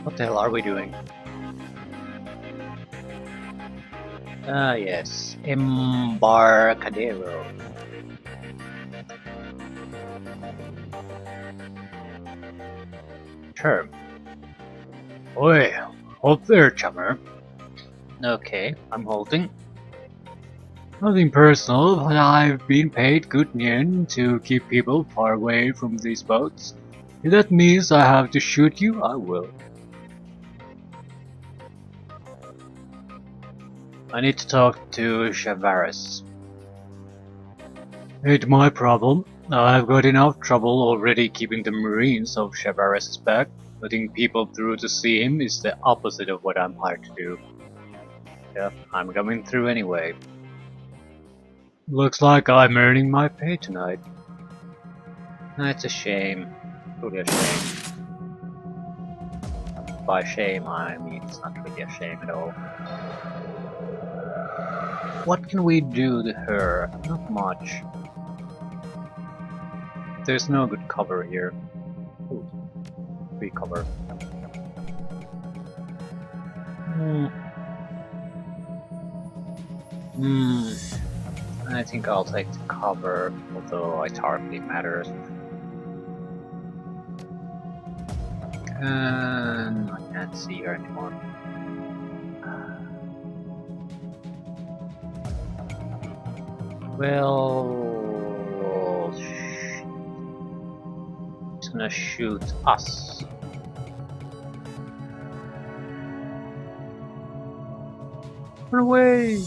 What the hell are we doing? Ah, yes. Embarcadero. Sure. Oi, hold there, chummer. Okay, I'm holding. Nothing personal, but I've been paid good yen to keep people far away from these boats. If that means I have to shoot you, I will. I need to talk to Savarus. Ain't my problem. I've got enough trouble already keeping the Marines off Savarus' back. Letting people through to see him is the opposite of what I'm hired to do. Yeah, I'm coming through anyway. Looks like I'm earning my pay tonight. It's a shame. Truly a shame. By shame, I mean it's not really a shame at all. What can we do to her? Not much. There's no good cover here. Ooh, free cover. I think I'll take the cover, although it hardly matters. And I can't see her anymore. Well, it's gonna shoot us. Run away!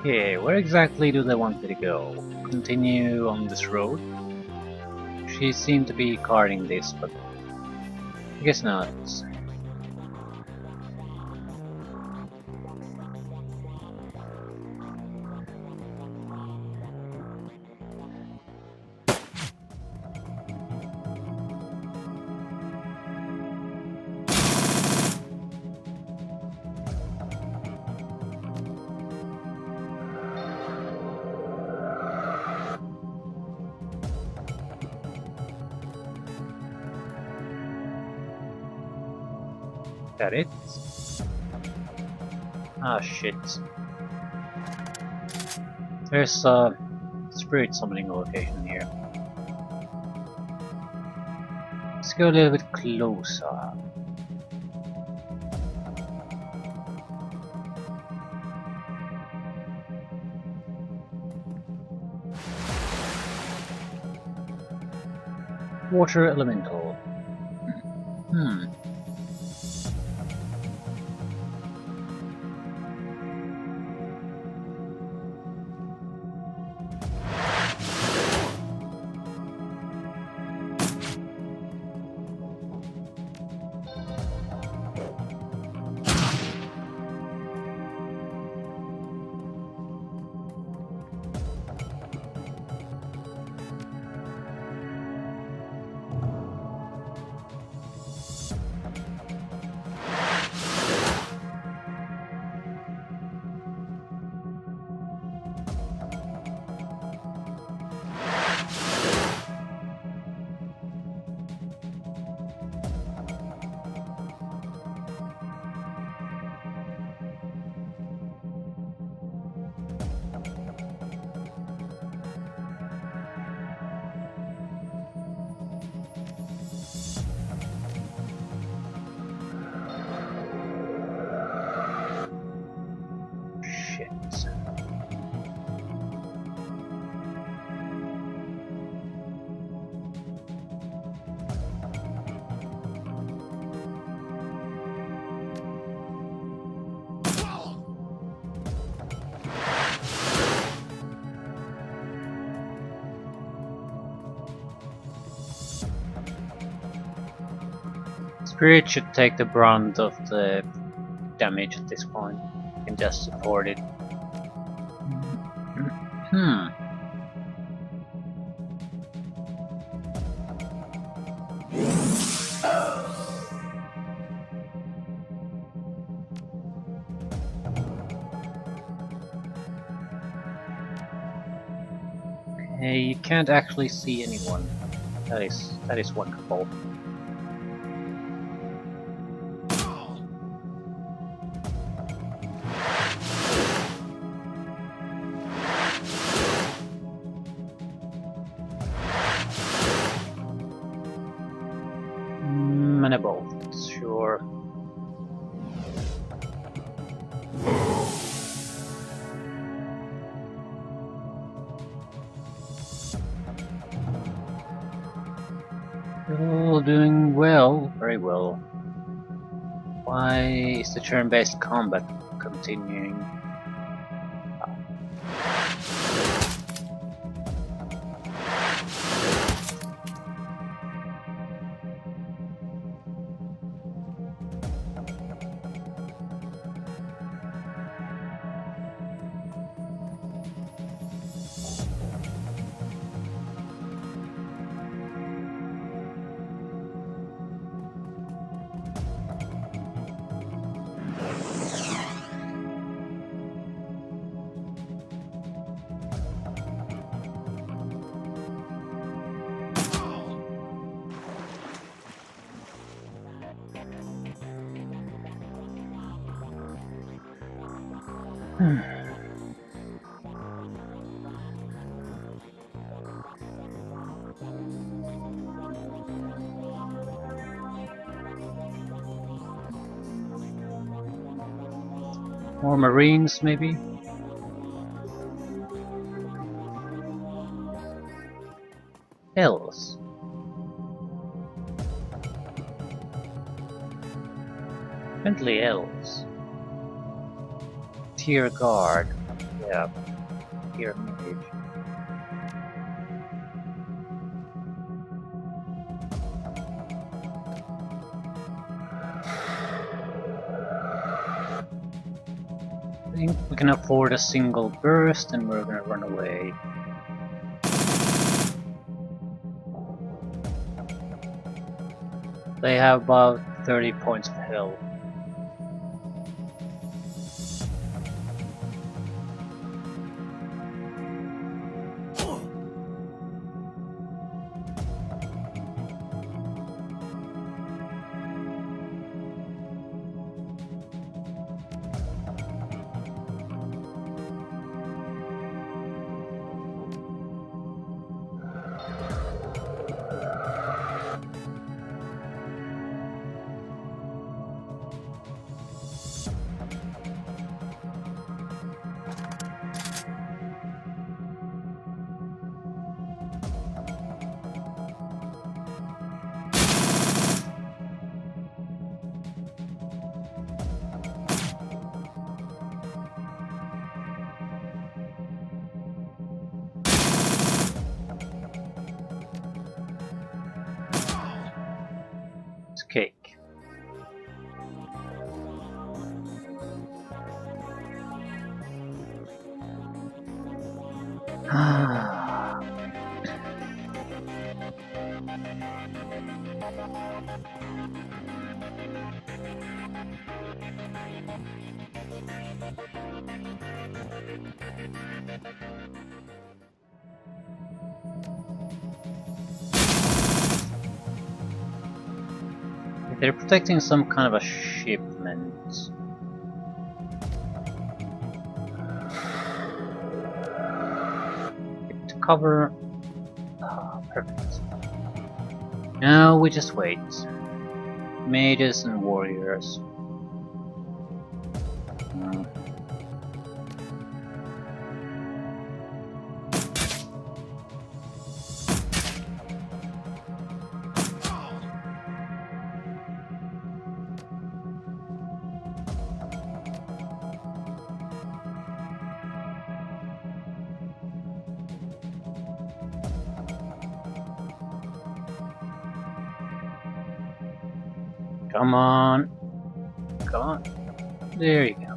Okay, where exactly do they want me to go? Continue on this road? She seemed to be guarding this, but I guess not. That it? Ah, shit. There's a spirit summoning location here. Let's go a little bit closer. Water elemental. Spirit should take the brunt of the damage at this point. You can just support it. Okay, you can't actually see anyone. That is wonderful. And a bolt, sure. You're all doing well, very well. Why is the turn-based combat continuing? More marines, maybe? Elves. Friendly elves. Tier guard. Yeah. Tier mage. I think we can afford a single burst and we're gonna run away. They have about 30 points of health. It's cake. They're protecting some kind of a shipment. To cover. Perfect. Now we just wait. Mages and warriors. Come on. Come on. There you go.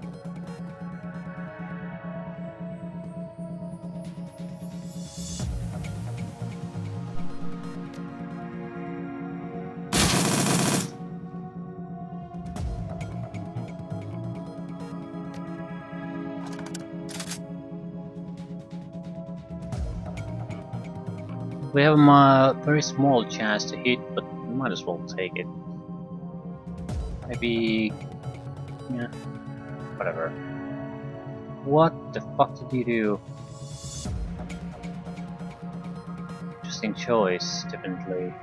We have a very small chance to hit, but we might as well take it. Maybe... yeah, whatever. What the fuck did you do? Interesting choice, definitely.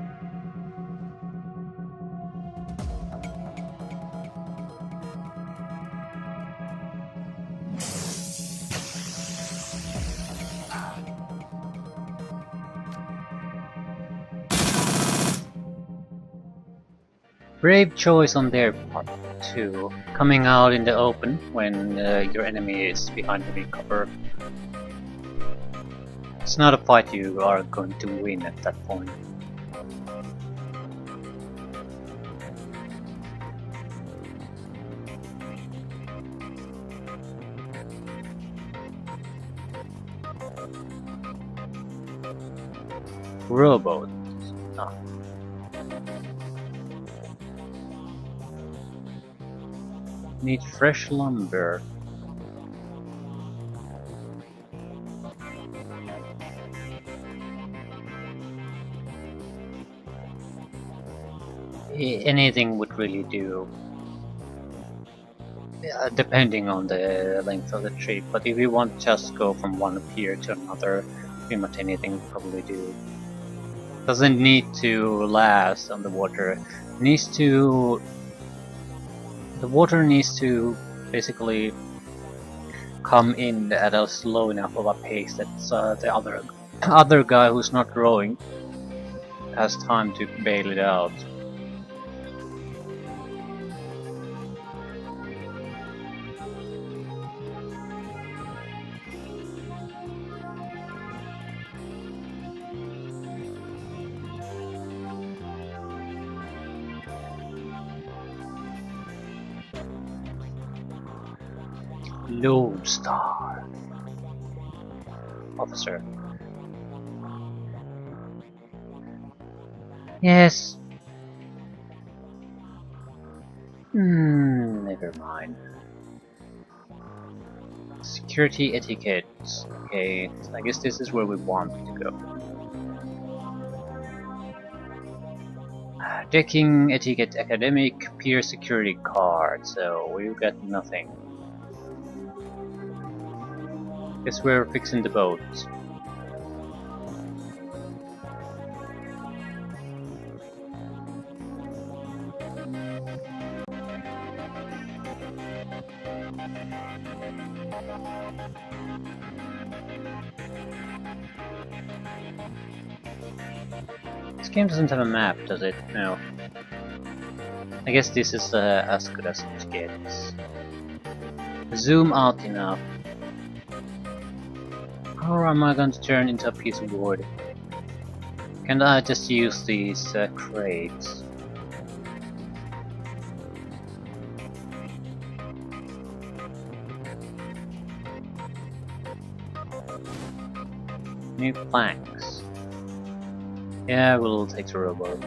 Brave choice on their part too. Coming out in the open when your enemy is behind heavy cover. It's not a fight you are going to win at that point. Rowboat. Ah. Need fresh lumber. Anything would really do. Depending on the length of the trip, but if you want to just go from one pier to another, pretty much anything would probably do. Doesn't need to last on the water. Needs to... the water needs to basically come in at a slow enough of a pace that the other guy who's not rowing has time to bail it out. Lone Star. Officer. Yes. Never mind. Security etiquette. Okay, I guess this is where we want to go. Decking etiquette academic peer security card. So we've got nothing. Guess we're fixing the boat. This game doesn't have a map, does it? No. I guess this is as good as it gets. Zoom out enough. How am I going to turn into a piece of wood? Can I just use these crates? New planks. Yeah, we'll take the rowboat.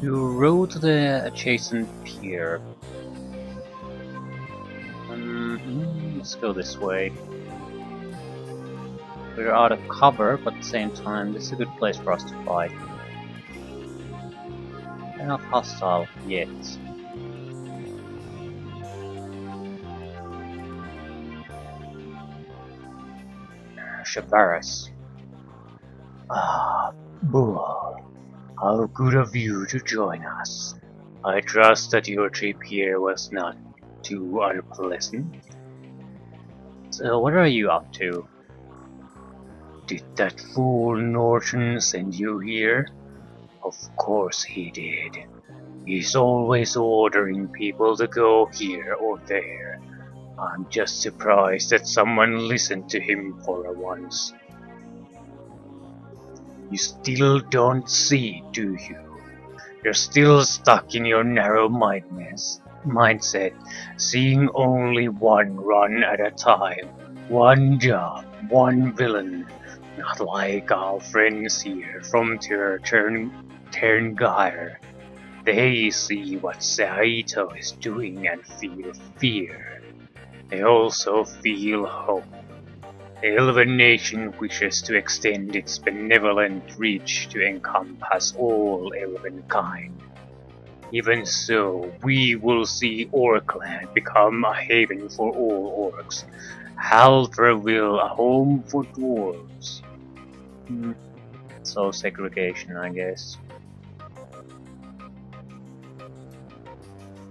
You row to the adjacent pier. Let's go this way. We're out of cover, but at the same time, this is a good place for us to fight. They're not hostile yet. Savarus. Ah, Bull. How good of you to join us. I trust that your trip here was not too unpleasant. So what are you up to? Did that fool Norton send you here? Of course he did. He's always ordering people to go here or there. I'm just surprised that someone listened to him for once. You still don't see, do you? You're still stuck in your narrow mindset, seeing only one run at a time, one job, one villain. Not like our friends here from Terngyre. They see what Saito is doing and feel fear. They also feel hope. The Elven nation wishes to extend its benevolent reach to encompass all Elven kind. Even so, we will see Orcland become a haven for all orcs. Halverville a home for dwarves. So segregation, I guess.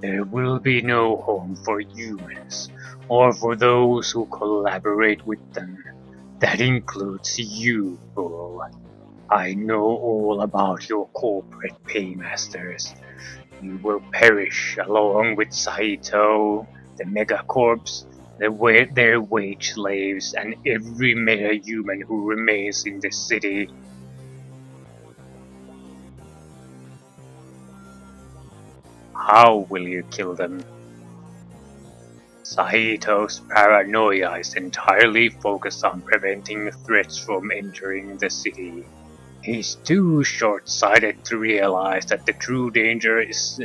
There will be no home for humans, or for those who collaborate with them. That includes you, Bull. I know all about your corporate paymasters. You will perish along with Saito, the Megacorps, their wage slaves, and every meta-human who remains in the city. How will you kill them? Saito's paranoia is entirely focused on preventing threats from entering the city. He's too short-sighted to realize that the true danger is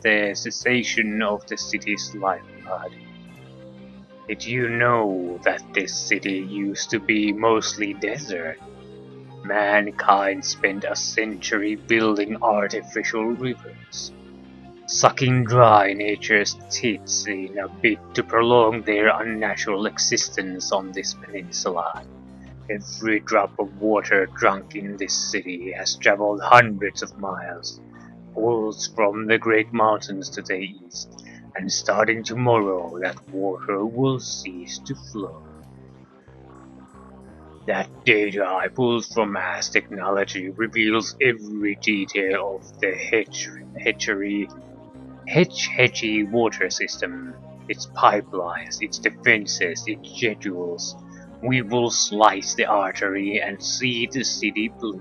the cessation of the city's lifeblood. Did you know that this city used to be mostly desert? Mankind spent a century building artificial rivers, sucking dry nature's teats in a bid to prolong their unnatural existence on this peninsula. Every drop of water drunk in this city has traveled hundreds of miles, pulls from the great mountains to the east, and starting tomorrow that water will cease to flow. That data I pulled from mass technology reveals every detail of the Hetchy water system, its pipelines, its defenses, its schedules. We will slice the artery and see the city bleed.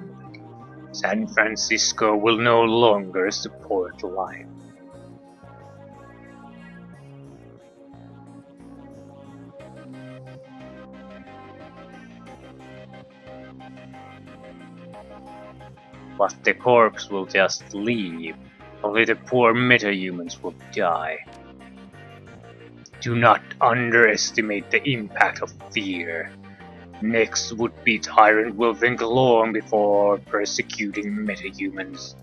San Francisco will no longer support life. But the corpse will just leave. Only the poor meta-humans will die. Do not underestimate the impact of fear. Next would-be tyrant will think long before persecuting metahumans.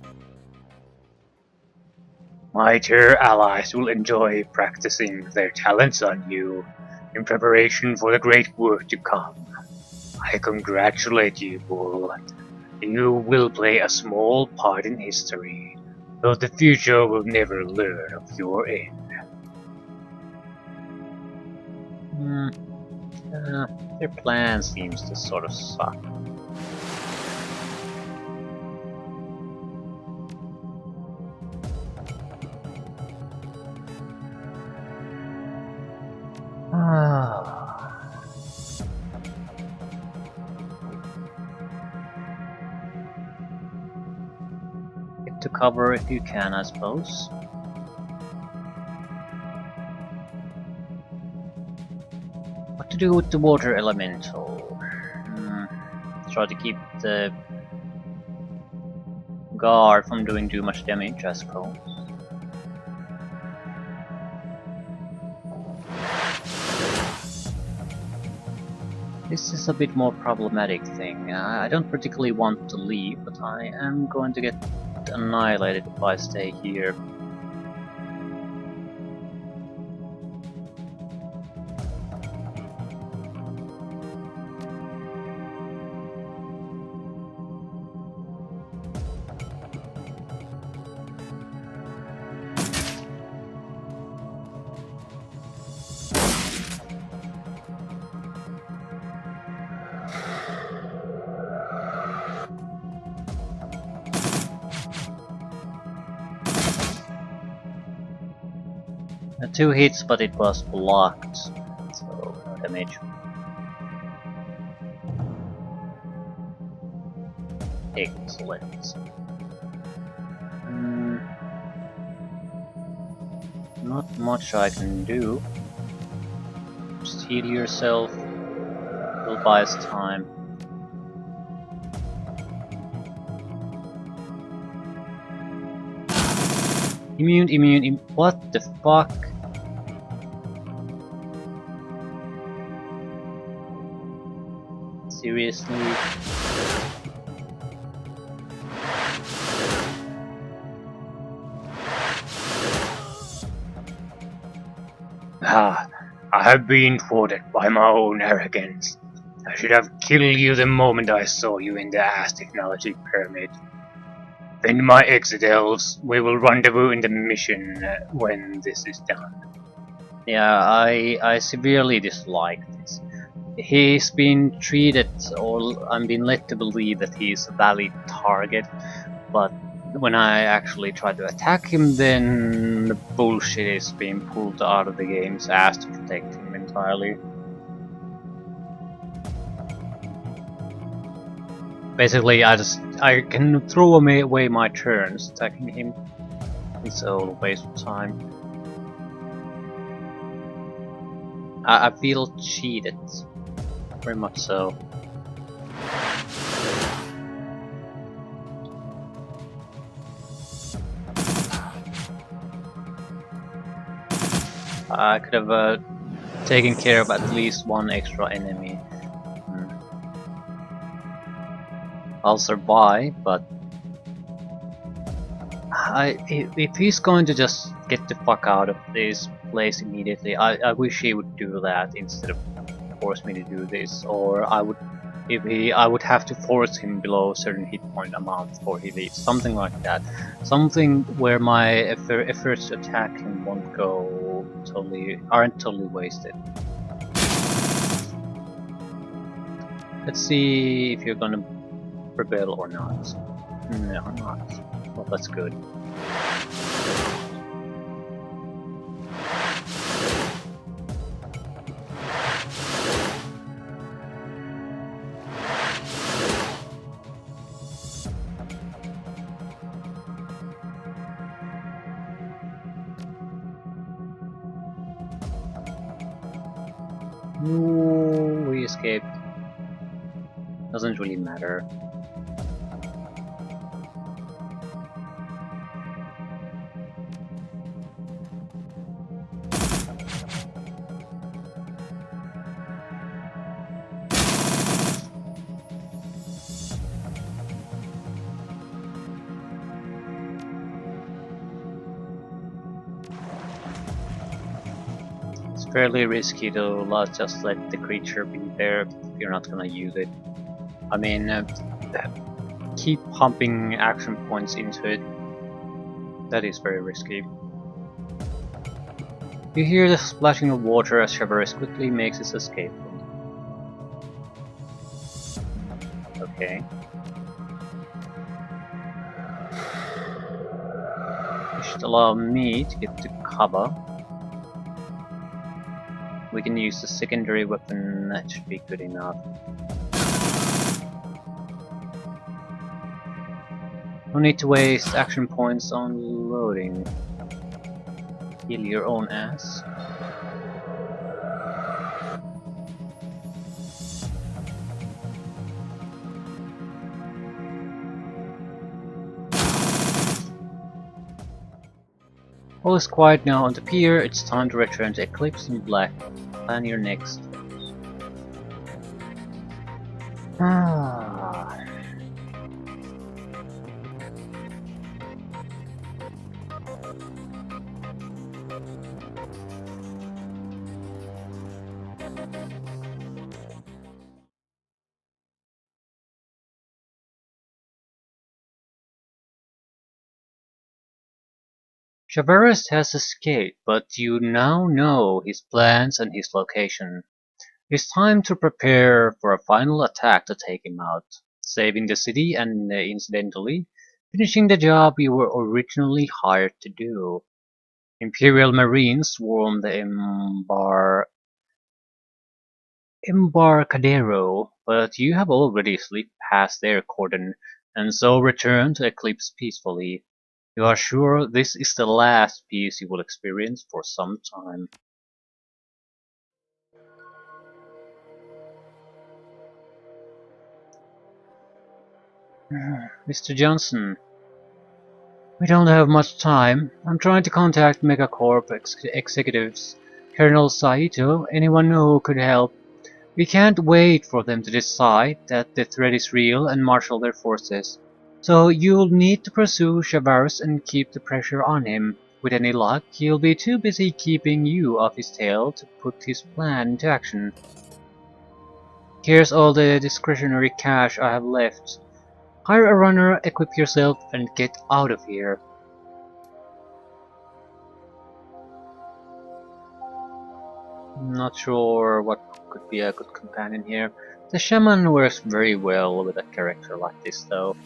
My Terror allies will enjoy practicing their talents on you in preparation for the great work to come. I congratulate you, Bull. You will play a small part in history, though the future will never learn of your end. Their plan seems to sort of suck. Get to cover if you can, I suppose. What to do with the water elemental? Try to keep the guard from doing too much damage, I suppose. This is a bit more problematic thing. I don't particularly want to leave, but I am going to get annihilated if I stay here. 2 hits, but it was blocked, so no damage. Excellent. Not much I can do. Just heal yourself. Will buy us time. Immune. What the fuck? Seriously? Ah, I have been thwarted by my own arrogance. I should have killed you the moment I saw you in the Ass Technology Pyramid. Find my exit, elves. We will rendezvous in the mission when this is done. Yeah, I severely dislike this. He's been treated, or I'm being led to believe that he's a valid target, but when I actually try to attack him, then the bullshit is being pulled out of the game's ass to protect him entirely. Basically, I can throw away my turns attacking him. It's a waste of time. I feel cheated, very much so. I could have taken care of at least one extra enemy. I'll survive, but if he's going to just get the fuck out of this place immediately, I wish he would do that instead of force me to do this, or I would have to force him below a certain hit point amount before he leaves, something like that. Something where my efforts to attack him aren't totally wasted. Let's see if you're gonna rebel or not. No, not. Well, that's good. No, we escaped. Doesn't really matter. It's fairly risky to just let the creature be there if you're not gonna use it. I mean, keep pumping action points into it. That is very risky. You hear the splashing of water as Savarus quickly makes his escape. Okay. This should allow me to get to cover. We can use the secondary weapon, that should be good enough. No need to waste action points on loading. Heal your own ass. All is quiet now on the pier, it's time to return to Eclipse and Black. Plan your next. Savarus has escaped, but you now know his plans and his location. It's time to prepare for a final attack to take him out, saving the city and incidentally, finishing the job you were originally hired to do. Imperial Marines swarm the Embarcadero, but you have already slipped past their cordon, and so return to Eclipse peacefully. You are sure this is the last peace you will experience for some time. Mr. Johnson, we don't have much time. I'm trying to contact Megacorp executives, Colonel Saito, anyone who could help. We can't wait for them to decide that the threat is real and marshal their forces. So you'll need to pursue Savarus and keep the pressure on him. With any luck, he'll be too busy keeping you off his tail to put his plan into action. Here's all the discretionary cash I have left. Hire a runner, equip yourself, and get out of here. I'm not sure what could be a good companion here. The shaman works very well with a character like this though.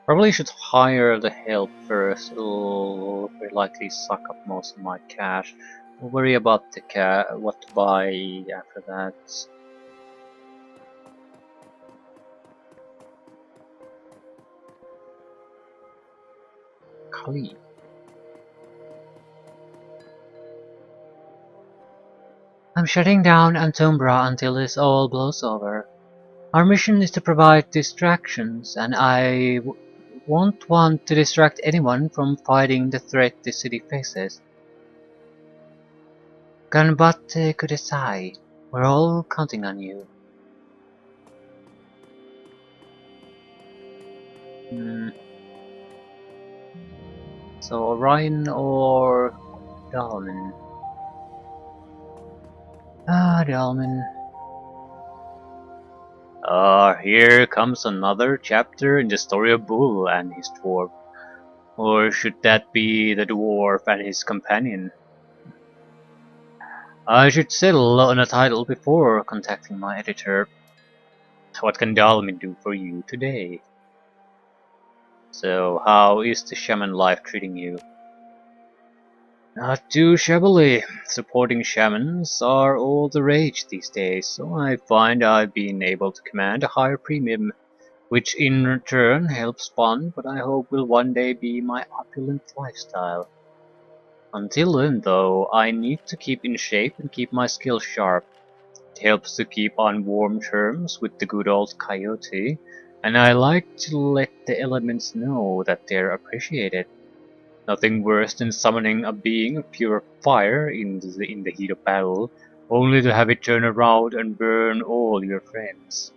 Probably should hire the help first. It'll very likely suck up most of my cash. We'll worry about the what to buy after that. Kali. I'm shutting down Antumbra until this all blows over. Our mission is to provide distractions, and I won't want to distract anyone from fighting the threat the city faces. Ganbatte kudasai. We're all counting on you. So Orion or Dalman? Dalman. Here comes another chapter in the story of Bull and his dwarf. Or should that be the dwarf and his companion? I should settle on a title before contacting my editor. What can Dalmin do for you today? So, how is the shaman life treating you? Not too shabbily. Supporting shamans are all the rage these days, so I find I've been able to command a higher premium, which in turn helps fund what I hope will one day be my opulent lifestyle. Until then, though, I need to keep in shape and keep my skills sharp. It helps to keep on warm terms with the good old coyote, and I like to let the elements know that they're appreciated. Nothing worse than summoning a being of pure fire in the heat of battle, only to have it turn around and burn all your friends.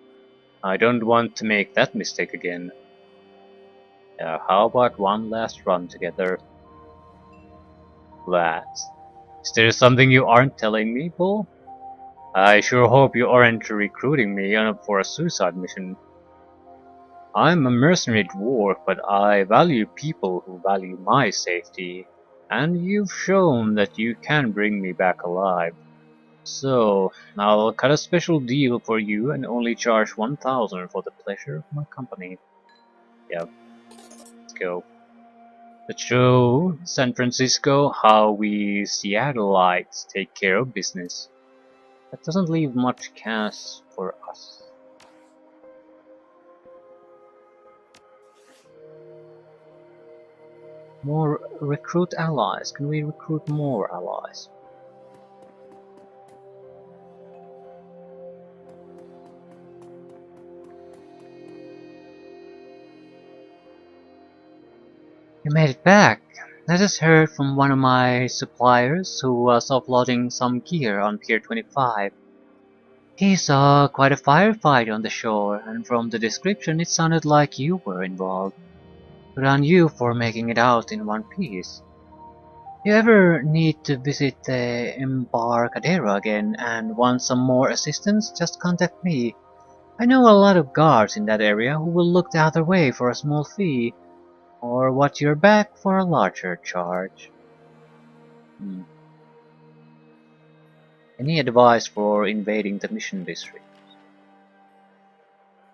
I don't want to make that mistake again. How about one last run together? That. Is there something you aren't telling me, Bull? I sure hope you aren't recruiting me for a suicide mission. I'm a mercenary dwarf, but I value people who value my safety, and you've shown that you can bring me back alive. So, I'll cut a special deal for you and only charge 1,000 for the pleasure of my company. Yep, let's go. Let's show San Francisco how we Seattleites take care of business. That doesn't leave much cash for us. More recruit allies. Can we recruit more allies? You made it back. I just heard from one of my suppliers who was offloading some gear on Pier 25. He saw quite a firefight on the shore, and from the description it sounded like you were involved. Good on you for making it out in one piece. If you ever need to visit the Embarcadero again and want some more assistance, just contact me. I know a lot of guards in that area who will look the other way for a small fee, or watch your back for a larger charge. Any advice for invading the mission district?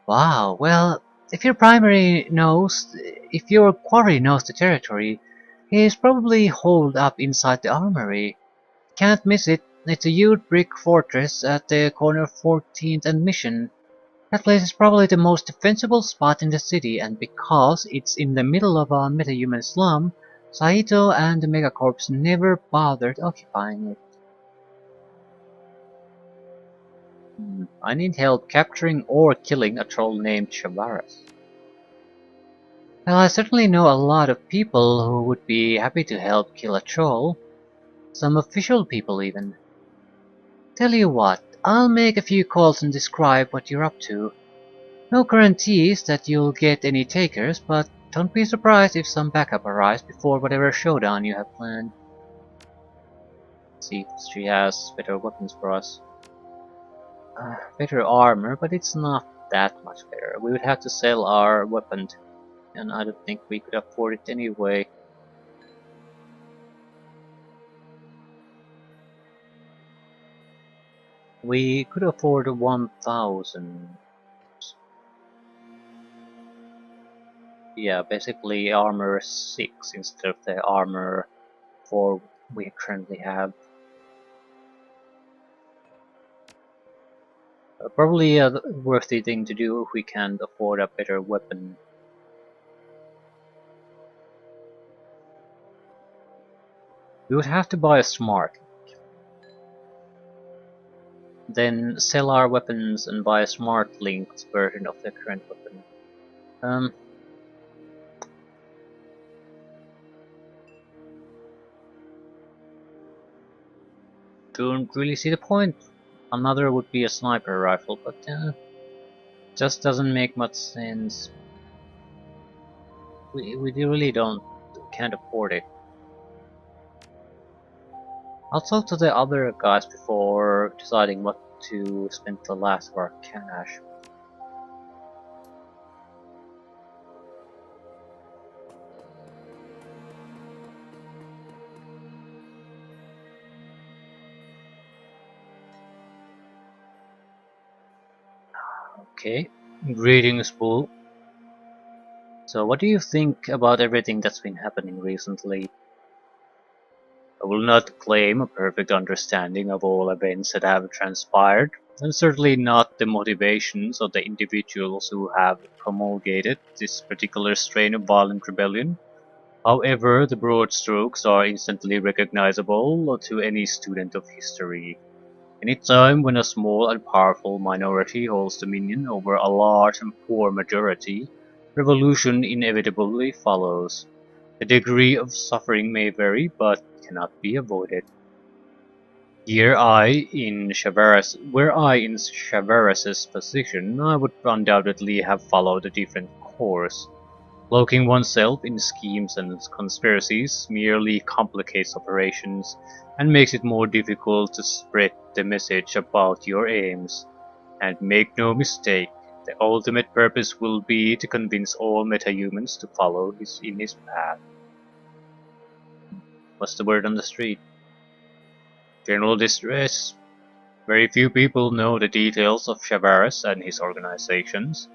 Wow, well, If your primary knows, if your quarry knows the territory, he's probably holed up inside the armory. Can't miss it. It's a huge brick fortress at the corner of 14th and Mission. That place is probably the most defensible spot in the city, and because it's in the middle of a metahuman slum, Saito and the Megacorps never bothered occupying it. I need help capturing or killing a troll named Savarus. Well, I certainly know a lot of people who would be happy to help kill a troll. Some official people even. Tell you what, I'll make a few calls and describe what you're up to. No guarantees that you'll get any takers, but don't be surprised if some backup arrives before whatever showdown you have planned. Let's see if she has better weapons for us. Better armor, but it's not that much better. We would have to sell our weapon, and I don't think we could afford it anyway. We could afford 1,000. Yeah, basically armor 6 instead of the armor 4 we currently have. Probably a worthy thing to do if we can afford a better weapon. We would have to buy a smart. Then sell our weapons and buy a smart linked version of the current weapon. Don't really see the point. Another would be a sniper rifle, but just doesn't make much sense. We really can't afford it. I'll talk to the other guys before deciding what to spend the last of our cash. Okay, greetings, Bull. So what do you think about everything that's been happening recently? I will not claim a perfect understanding of all events that have transpired, and certainly not the motivations of the individuals who have promulgated this particular strain of violent rebellion. However, the broad strokes are instantly recognizable to any student of history. Any time when a small and powerful minority holds dominion over a large and poor majority, revolution inevitably follows. The degree of suffering may vary, but cannot be avoided. Were I in Savarus's position, I would undoubtedly have followed a different course. Cloaking oneself in schemes and conspiracies merely complicates operations and makes it more difficult to spread the message about your aims. And make no mistake, the ultimate purpose will be to convince all metahumans to follow in his path. What's the word on the street? General distress. Very few people know the details of Savarus and his organizations,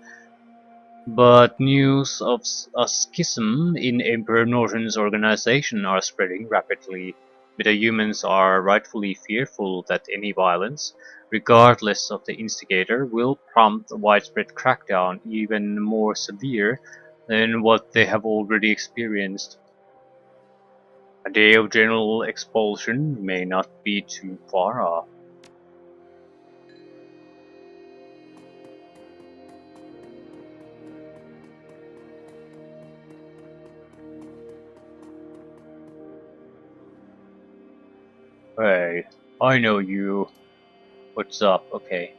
but news of a schism in Emperor Norton's organization are spreading rapidly. Metahumans are rightfully fearful that any violence, regardless of the instigator, will prompt a widespread crackdown even more severe than what they have already experienced. A day of general expulsion may not be too far off. Hey, I know you. What's up? Okay.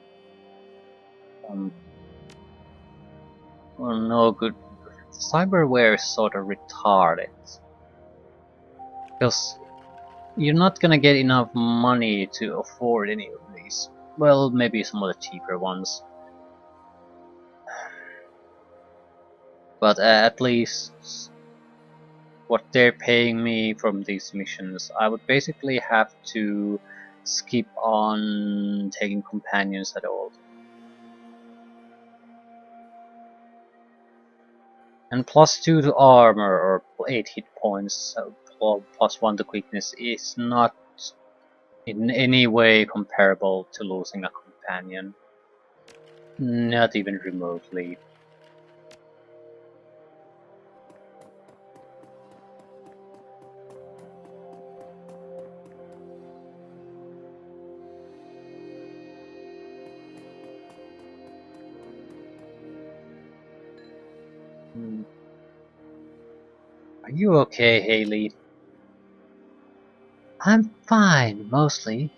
Well, no good. Cyberware is sort of retarded. Because you're not gonna get enough money to afford any of these. Well, maybe some of the cheaper ones. But at least what they're paying me from these missions, I would basically have to skip on taking companions at all. And +2 to armor or 8 hit points, or +1 to quickness is not in any way comparable to losing a companion. Not even remotely. Hmm. Are you okay, Haley? I'm fine, mostly.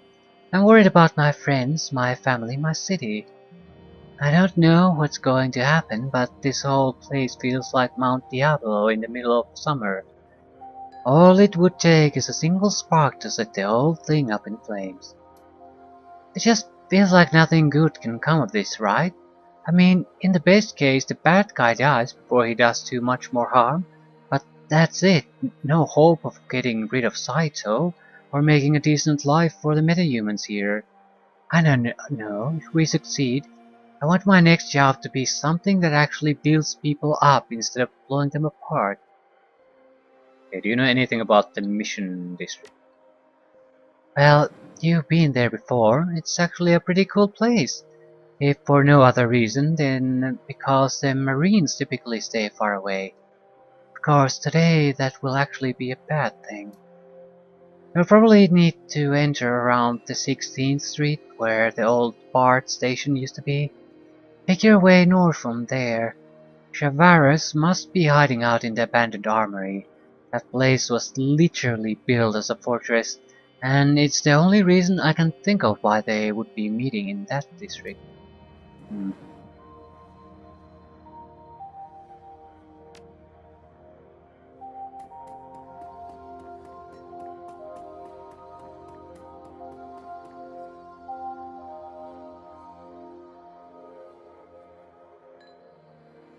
I'm worried about my friends, my family, my city. I don't know what's going to happen, but this whole place feels like Mount Diablo in the middle of summer. All it would take is a single spark to set the whole thing up in flames. It just feels like nothing good can come of this, right? I mean, in the best case, the bad guy dies before he does too much more harm, but that's it. No hope of getting rid of Saito, or making a decent life for the metahumans here. I don't know. If we succeed, I want my next job to be something that actually builds people up instead of blowing them apart. Okay, do you know anything about the mission district? Well, you've been there before. It's actually a pretty cool place. If for no other reason than because the Marines typically stay far away. Of course, today that will actually be a bad thing. You'll probably need to enter around the 16th Street, where the old BART station used to be. Make your way north from there. Savarus must be hiding out in the abandoned armory. That place was literally built as a fortress, and it's the only reason I can think of why they would be meeting in that district. Hmm.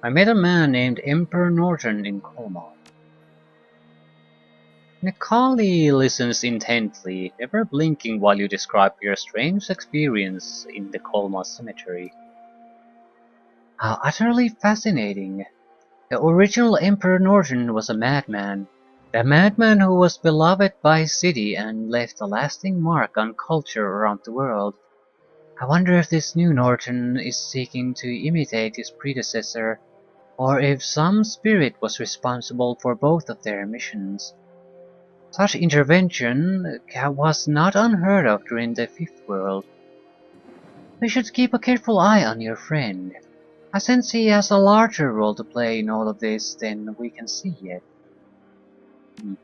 I met a man named Emperor Norton in Colmar. Nikali listens intently, never blinking while you describe your strange experience in the Colmar cemetery. How utterly fascinating. The original Emperor Norton was a madman. The madman who was beloved by his city and left a lasting mark on culture around the world. I wonder if this new Norton is seeking to imitate his predecessor, or if some spirit was responsible for both of their missions. Such intervention was not unheard of during the Fifth World. We should keep a careful eye on your friend. I sense he has a larger role to play in all of this than we can see yet. Hmm.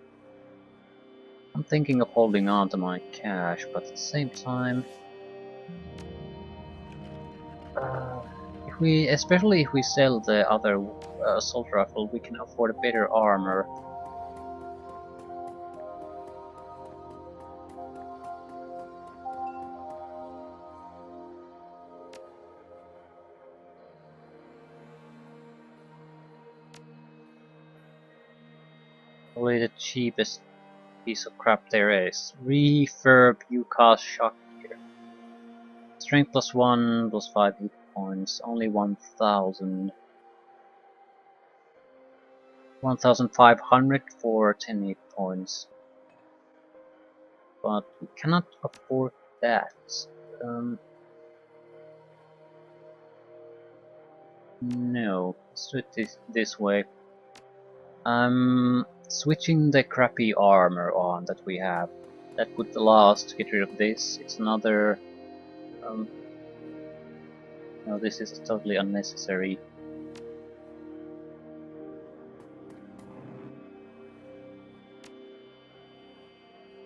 I'm thinking of holding on to my cash, but at the same time, uh, especially if we sell the other assault rifle, we can afford a better armor. Probably the cheapest piece of crap there is. Refurb UCAS shock gear. Strength +1 +5 hit points. Only 1000. 1500 for 10 hit points. But we cannot afford that. Um, no, let's do it this way. I'm switching the crappy armor on that we have. That would allow us to get rid of this. It's another. Um, no, this is totally unnecessary.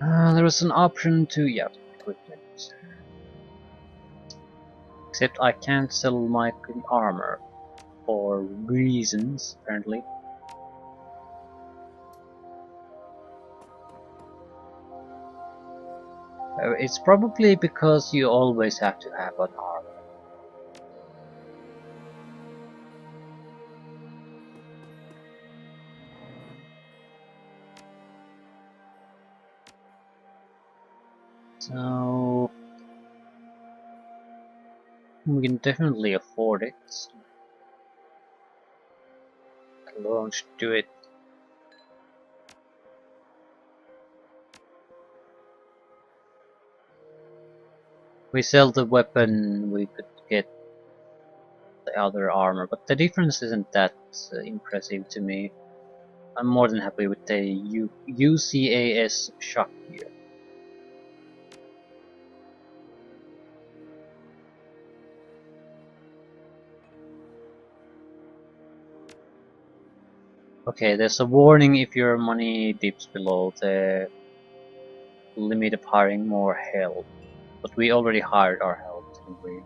There was an option to, yeah, equipment. Except I can't sell my armor for reasons, apparently. It's probably because you always have to have an armor. So we can definitely afford it. alone should do it. We sell the weapon, we could get the other armor, but the difference isn't that impressive to me. I'm more than happy with the UCAS shock gear. Okay, there's a warning if your money dips below the limit of hiring more help, but we already hired our help, didn't we?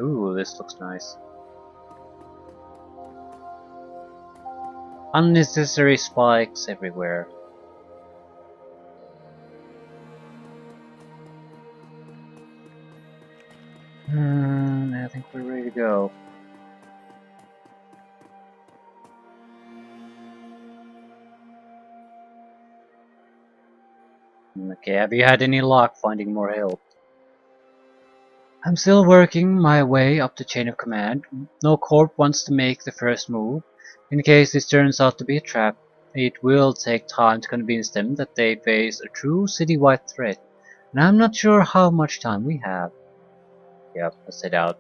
Ooh, this looks nice. Unnecessary spikes everywhere. I think we're ready to go. Okay, have you had any luck finding more help? I'm still working my way up the chain of command. No corp wants to make the first move. In case this turns out to be a trap, it will take time to convince them that they face a true citywide threat. And I'm not sure how much time we have. Yep, let's head out.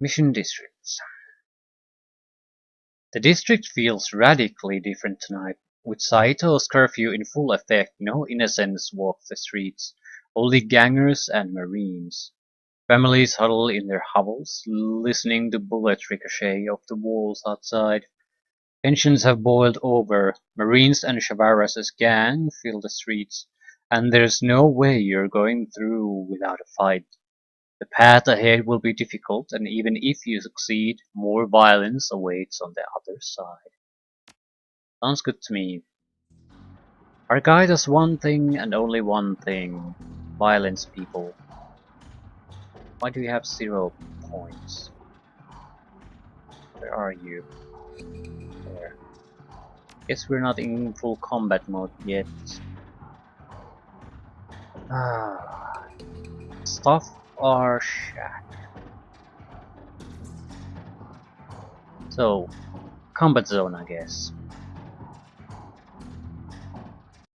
Mission districts. The district feels radically different tonight. With Saito's curfew in full effect, no innocents walk the streets, only gangers and marines. Families huddle in their hovels, listening to bullets ricochet off the walls outside. Tensions have boiled over. Marines and Savarus' gang fill the streets, and there's no way you're going through without a fight. The path ahead will be difficult, and even if you succeed, more violence awaits on the other side. Sounds good to me. Our guide does one thing and only one thing. Violence people. Why do you have 0 points? Where are you? There. Guess we're not in full combat mode yet. Ah, stuff or shack. So, combat zone, I guess.